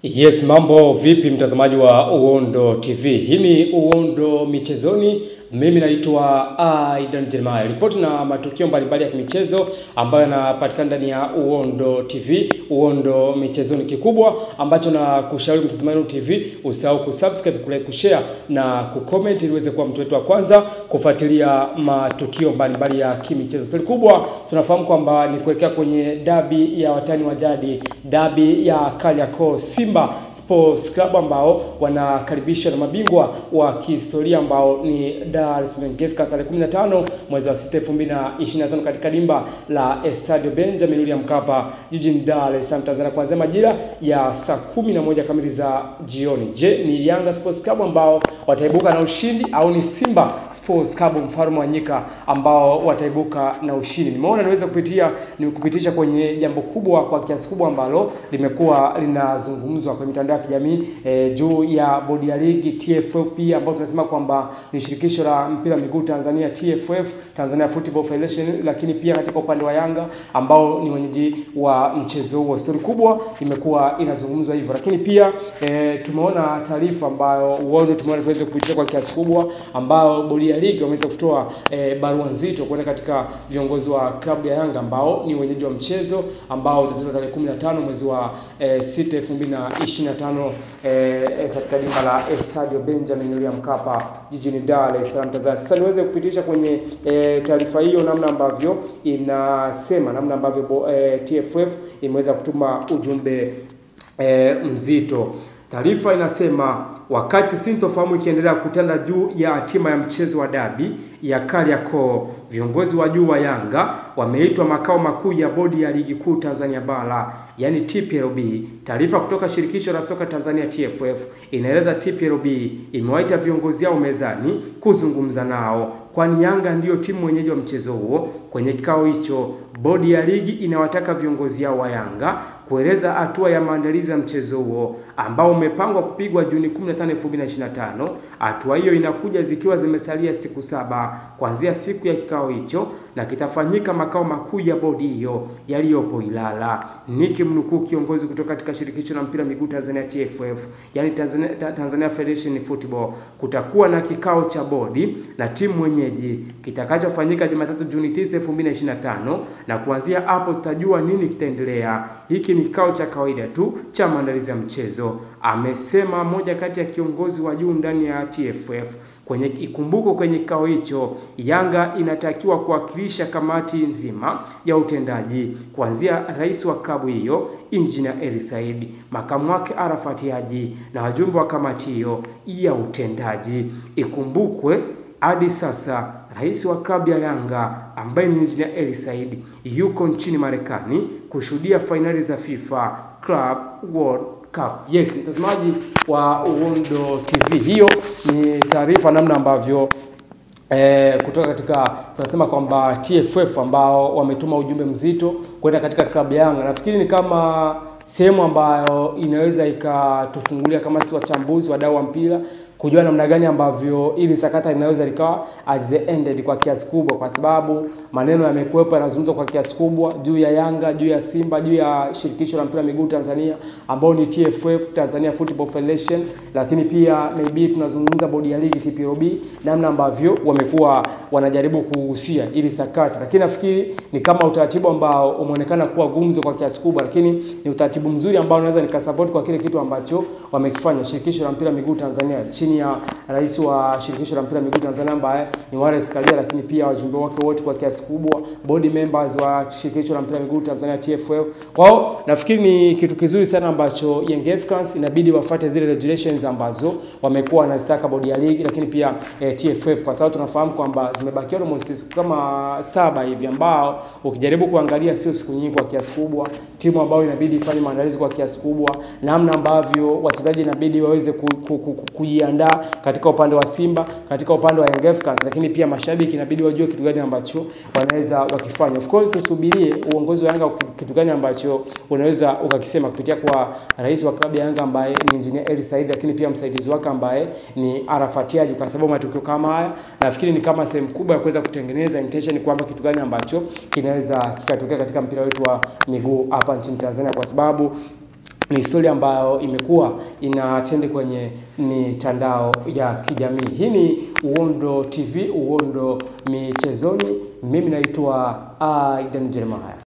Yes, mambo vipi mtazamaji wa Uondo TV. Hii ni Uondo Michezoni. Mimi naitwa Aidan Jeremiah. Ripoti na matukio mbalimbali ya michezo ambayo yanapatikana ndani ya Uondo TV, Uondo Michezoni. Kikubwa ambacho na kushauri mtazamaji wa TV, usahau kusubscribe, kulike, kushare na kucomment ili uweze kuwa mtu wetu wa kwanza kufuatilia matukio mbalimbali ya kimichezo. Stori kubwa tunafahamu kwamba ni kuelekea kwenye dabi ya watani wa jadi, dabi ya Kariakoo, Simba Sports Club ambao wanakaribishwa na mabingwa wa kihistoria ambao ni Dar es Salaam Gef tarehe 15 mwezi wa 6 2025 katika dimba la Estadio Benjamin William Mkapa jijini Dar es Salaam Tanzania kuanzia majira ya saa 11 kamili za jioni. Je, ni Yanga Sports Club ambao wataibuka na ushindi au ni Simba Sports Club mfalme wa nyika ambao wataibuka na ushindi? Nimeona niweze kupitisha kwenye jambo kubwa kwa kiasi kubwa ambalo limekuwa linazungumzwa kwenye mitandao ya kijamii juu ya bodi ya ligi TFF pia ambao tunasema kwamba ni shirikisho la mpira miguu Tanzania TFF, Tanzania Football Federation, lakini pia katika upande wa Yanga ambao ni wenyeji wa mchezo huo. Story kubwa imekuwa inazungumzwa hivyo, lakini pia tumeona taarifa ambayo Uondo tumeona tuweze kupitia kwa kiasi kubwa ambao bodi ya ligi wameweza kutoa barua nzito kwenda katika viongozi wa klabu ya Yanga ambao ni wenyeji wa mchezo ambao utachezwa tarehe 15 mwezi wa 6 2025 katika dimba la Estadio Benjamin William Mkapa jijini Dar es Salaam Tanzania. Sasa niweze kupitisha kwenye taarifa hiyo namna ambavyo inasema, namna ambavyo TFF imeweza kutuma ujumbe mzito. Taarifa inasema wakati sintofahamu ikiendelea kutanda juu ya hatima ya mchezo wa dabi ya Kariakoo, viongozi wa juu wa Yanga wameitwa makao makuu ya bodi ya ligi kuu Tanzania bara, yani TPLB. Taarifa kutoka shirikisho la soka Tanzania TFF inaeleza TPLB imewaita viongozi hao mezani kuzungumza nao, kwani Yanga ndiyo timu mwenyeji wa mchezo huo. Kwenye kikao hicho, bodi ya ligi inawataka viongozi hao wa Yanga kueleza hatua ya maandalizi ya mchezo huo ambao umepangwa kupigwa Juni 15, 2025. Hatua hiyo inakuja zikiwa zimesalia siku 7 kuanzia siku ya kikao hicho na kitafanyika makao makuu ya bodi hiyo yaliyopo Ilala. Nikimnukuu kiongozi kutoka katika shirikisho la mpira miguu Tanzania TFF, yani Tanzania Federation Football, kutakuwa na kikao cha bodi na timu mwenyeji kitakachofanyika Jumatatu Juni 9, 2025 na kuanzia hapo tutajua nini kitaendelea. Hiki ni kikao cha kawaida tu cha maandalizi ya mchezo, amesema moja kati ya kiongozi wa juu ndani ya TFF. Ikumbuko kwenye kikao hicho Yanga inatakiwa kuwakilisha kamati nzima ya utendaji kuanzia rais wa klabu hiyo Engineer Eli Said, makamu wake Arafat Haji na wajumbe wa kamati hiyo ya utendaji. Ikumbukwe hadi sasa rais wa klabu ya Yanga ambaye ni Engineer Eli Said yuko nchini Marekani kushuhudia finali za FIFA Club World Cup. Yes, mtazamaji wa Uondo TV, hiyo ni taarifa namna ambavyo kutoka katika tunasema kwamba TFF ambao wametuma ujumbe mzito kwenda katika klabu ya Yanga. Nafikiri ni kama sehemu ambayo inaweza ikatufungulia kama si wachambuzi wadau wa mpira kujua namna gani ambavyo ili sakata inaweza likawa at the ended kwa kiasi kubwa, kwa sababu maneno yamekuwepo yanazungumzwa kwa kiasi kubwa juu ya Yanga, juu ya Simba, juu ya shirikisho la mpira miguu Tanzania ambao ni TFF, Tanzania Football Federation, lakini pia maybe tunazungumza bodi ya ligi TPLB, namna ambavyo wamekuwa wanajaribu kuhusia ili sakata. Lakini nafikiri ni kama utaratibu ambao umeonekana kuwa gumzo kwa kiasi kubwa, lakini ni utaratibu mzuri ambao unaweza nikasupport kwa kile kitu ambacho wamekifanya shirikisho la mpira miguu Tanzania chini ya rais wa shirikisho la mpira miguu Tanzania ambaye ni Wallace Karia, lakini pia wajumbe wake wote kwa kiasi kubwa, body members wa shirikisho la mpira miguu Tanzania TFF. Kwao nafikiri ni kitu kizuri sana ambacho Young Africans inabidi wafuate zile regulations ambazo wamekuwa wanazitaka bodi ya ligi, lakini pia TFF, kwa sababu tunafahamu kwamba zimebakia almost kama 7 hivi ambao ukijaribu kuangalia sio siku nyingi kwa kiasi kubwa, timu ambayo inabidi ifanye maandalizi kwa kiasi kubwa, namna ambavyo wachezaji inabidi waweze kujiandaa katika upande wa Simba, katika upande wa Young Africans, lakini pia mashabiki inabidi wajue kitu gani ambacho wanaweza wakifanya. Of course tusubirie uongozi wa Yanga kitu gani ambacho unaweza ukakisema kupitia kwa rais wa klabu ya Yanga ambaye ni Engineer Eli Said, lakini pia msaidizi wake ambaye ni Arafat Haji, kwa sababu matukio kama haya nafikiri ni kama sehemu kubwa ya kuweza kutengeneza intention kwamba kitu gani ambacho kinaweza kikatokea katika mpira wetu wa miguu hapa nchini Tanzania, kwa sababu ni historia ambayo imekuwa inatendi kwenye mitandao ya kijamii. Hii ni Uondo TV, Uondo Michezoni. Mimi naitwa Aidan Jeremiah.